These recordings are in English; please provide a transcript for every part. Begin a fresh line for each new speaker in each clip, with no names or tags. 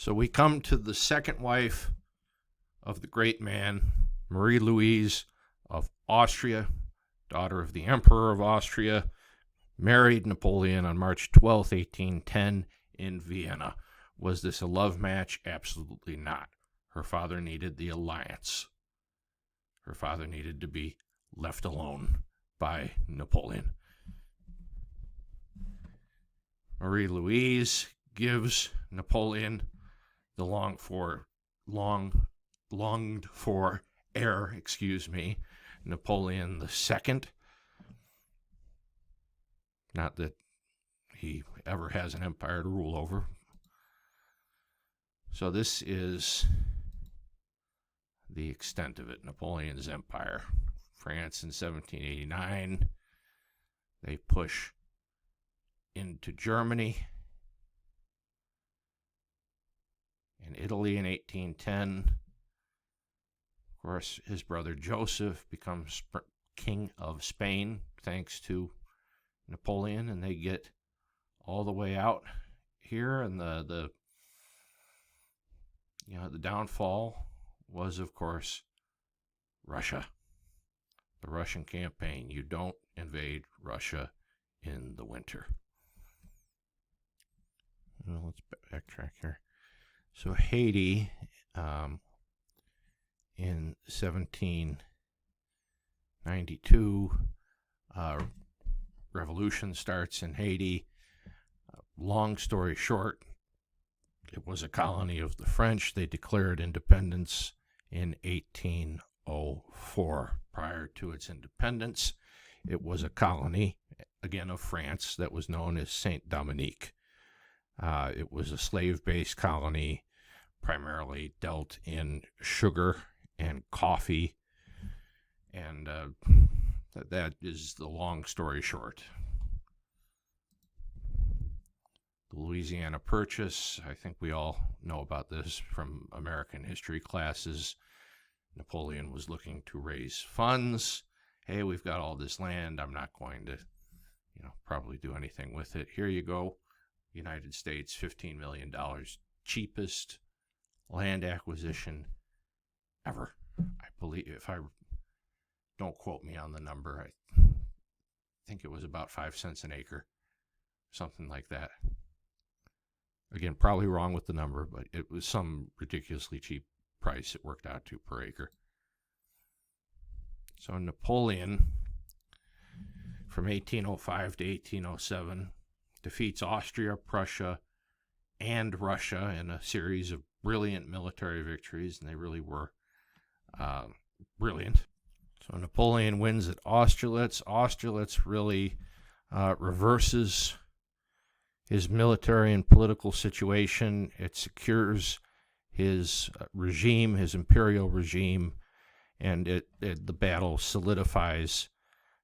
So we come to the second wife of the great man, Marie Louise of Austria, daughter of the Emperor of Austria, married Napoleon on March 12th, 1810 in Vienna. Was this a love match? Absolutely not. Her father needed the alliance. Her father needed to be left alone by Napoleon. Marie Louise gives Napoleon the longed for heir, Napoleon II. Not that he ever has an empire to rule over. So this is the extent of it. Napoleon's empire. France in 1789. They push into Germany. In Italy in 1810. Of course, his brother Joseph becomes king of Spain thanks to Napoleon, and they get all the way out here, and the downfall was, of course, Russia. The Russian campaign. You don't invade Russia in the winter. Well, let's backtrack here. So Haiti, in 1792, revolution starts in Haiti. Long story short, it was a colony of the French. They declared independence in 1804. Prior to its independence, it was a colony, again, of France that was known as Saint Dominique. It was a slave-based colony, primarily dealt in sugar and coffee, and that is the long story short. The Louisiana Purchase, I think we all know about this from American history classes. Napoleon was looking to raise funds. Hey, we've got all this land. I'm not going to, probably do anything with it. Here you go. United States, $15 million. Cheapest land acquisition ever. I believe, if I don't quote me on the number, I think it was about 5 cents an acre, something like that. Again, probably wrong with the number, but it was some ridiculously cheap price it worked out to per acre. So Napoleon, from 1805 to 1807, defeats Austria, Prussia, and Russia in a series of brilliant military victories, and they really were brilliant. So Napoleon wins at Austerlitz. Austerlitz really reverses his military and political situation. It secures his regime, his imperial regime, and the battle solidifies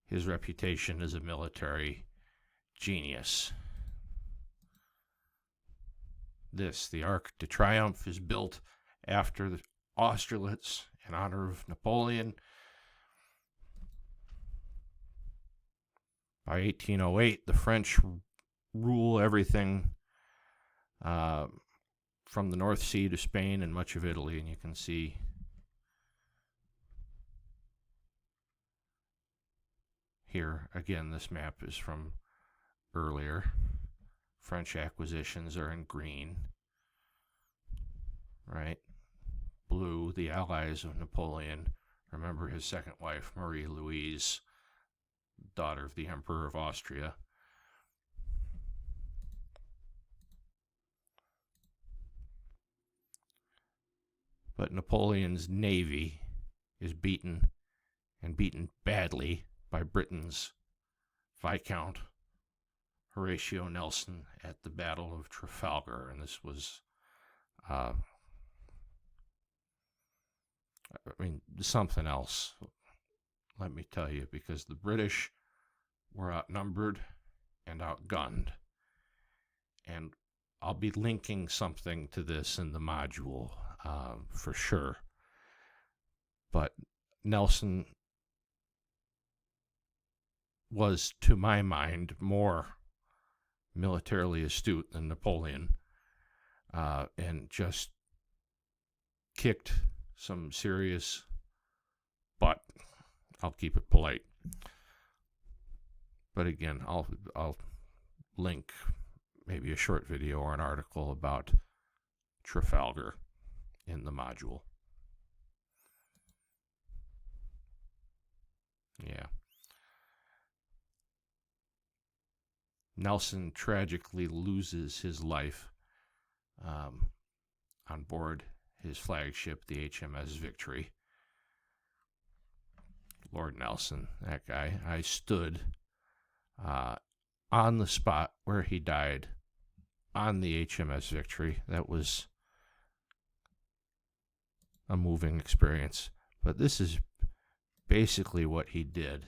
his reputation as a military genius. The Arc de Triomphe, is built after the Austerlitz in honor of Napoleon. By 1808, the French rule everything from the North Sea to Spain and much of Italy, and you can see here, again, this map is from earlier. French acquisitions are in green, right? Blue, the allies of Napoleon. Remember his second wife, Marie Louise, daughter of the Emperor of Austria. But Napoleon's navy is beaten, and beaten badly, by Britain's Viscount Horatio Nelson at the Battle of Trafalgar. And this was, something else, let me tell you, because the British were outnumbered and outgunned. And I'll be linking something to this in the module for sure. But Nelson was, to my mind, more militarily astute than Napoleon. and just kicked some serious butt. I'll keep it polite. But again, I'll link maybe a short video or an article about Trafalgar in the module. Yeah. Nelson tragically loses his life on board his flagship, the HMS Victory. Lord Nelson, that guy. I stood on the spot where he died on the HMS Victory. That was a moving experience. But this is basically what he did.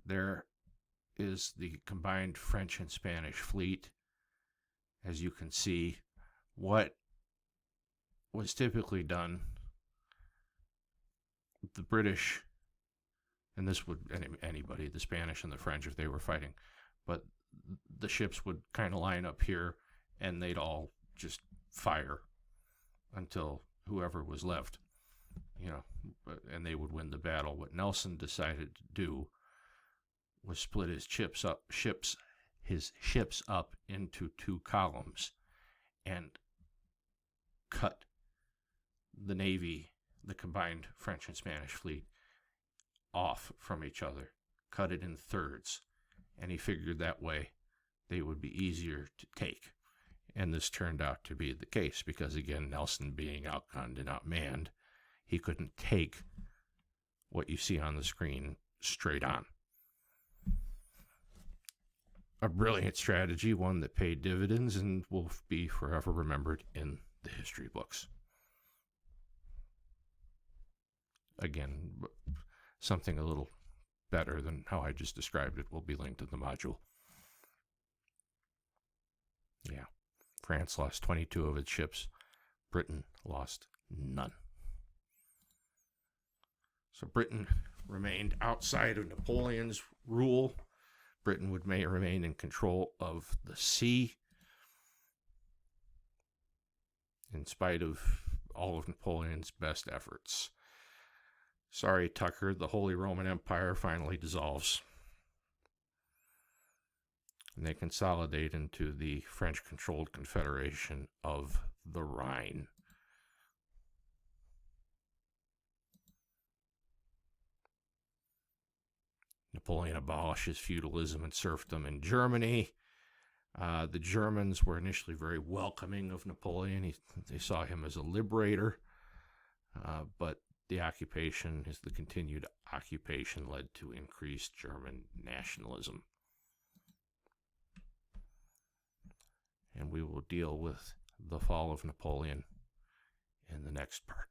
There is the combined French and Spanish fleet. As you can see, what was typically done, the British, and this would anybody, the Spanish and the French if they were fighting, but the ships would kind of line up here and they'd all just fire until whoever was left, and they would win the battle. What Nelson decided to do was split his ships up into two columns and cut the Navy, the combined French and Spanish fleet, off from each other, cut it in thirds, and he figured that way they would be easier to take. And this turned out to be the case because, again, Nelson being outgunned and outmanned, he couldn't take what you see on the screen straight on. A brilliant strategy, one that paid dividends and will be forever remembered in the history books. Again, something a little better than how I just described it will be linked in the module. Yeah. France lost 22 of its ships. Britain lost none. So Britain remained outside of Napoleon's rule. Britain would remain in control of the sea in spite of all of Napoleon's best efforts. Sorry, Tucker, the Holy Roman Empire finally dissolves. And they consolidate into the French-controlled Confederation of the Rhine. Napoleon abolishes feudalism and serfdom in Germany. The Germans were initially very welcoming of Napoleon. They saw him as a liberator, but the continued occupation led to increased German nationalism. And we will deal with the fall of Napoleon in the next part.